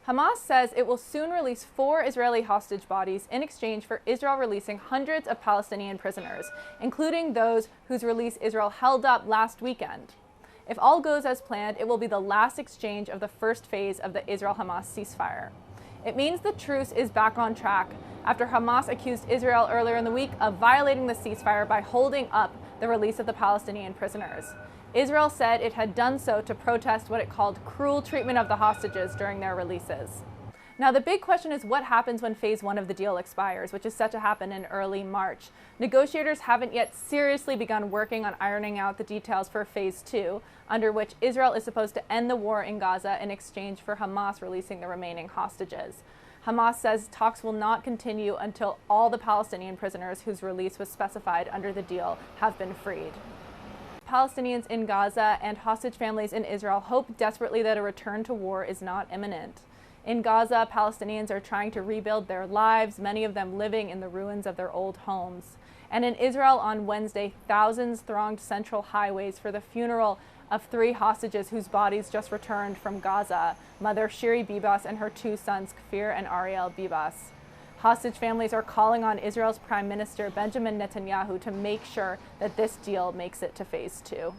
Hamas says it will soon release 4 Israeli hostage bodies in exchange for Israel releasing hundreds of Palestinian prisoners, including those whose release Israel held up last weekend. If all goes as planned, it will be the last exchange of the first phase of the Israel Hamas ceasefire. It means the truce is back on track after Hamas accused Israel earlier in the week of violating the ceasefire by holding up the release of the Palestinian prisoners. Israel said it had done so to protest what it called cruel treatment of the hostages during their releases. Now, the big question is what happens when phase 1 of the deal expires, which is set to happen in early March. Negotiators haven't yet seriously begun working on ironing out the details for phase 2, under which Israel is supposed to end the war in Gaza in exchange for Hamas releasing the remaining hostages. Hamas says talks will not continue until all the Palestinian prisoners whose release was specified under the deal have been freed. Palestinians in Gaza and hostage families in Israel hope desperately that a return to war is not imminent. In Gaza, Palestinians are trying to rebuild their lives, many of them living in the ruins of their old homes. And in Israel on Wednesday, thousands thronged central highways for the funeral of 3 hostages whose bodies just returned from Gaza, mother Shiri Bibas and her 2 sons, Kfir and Ariel Bibas. Hostage families are calling on Israel's Prime Minister Benjamin Netanyahu to make sure that this deal makes it to phase 2.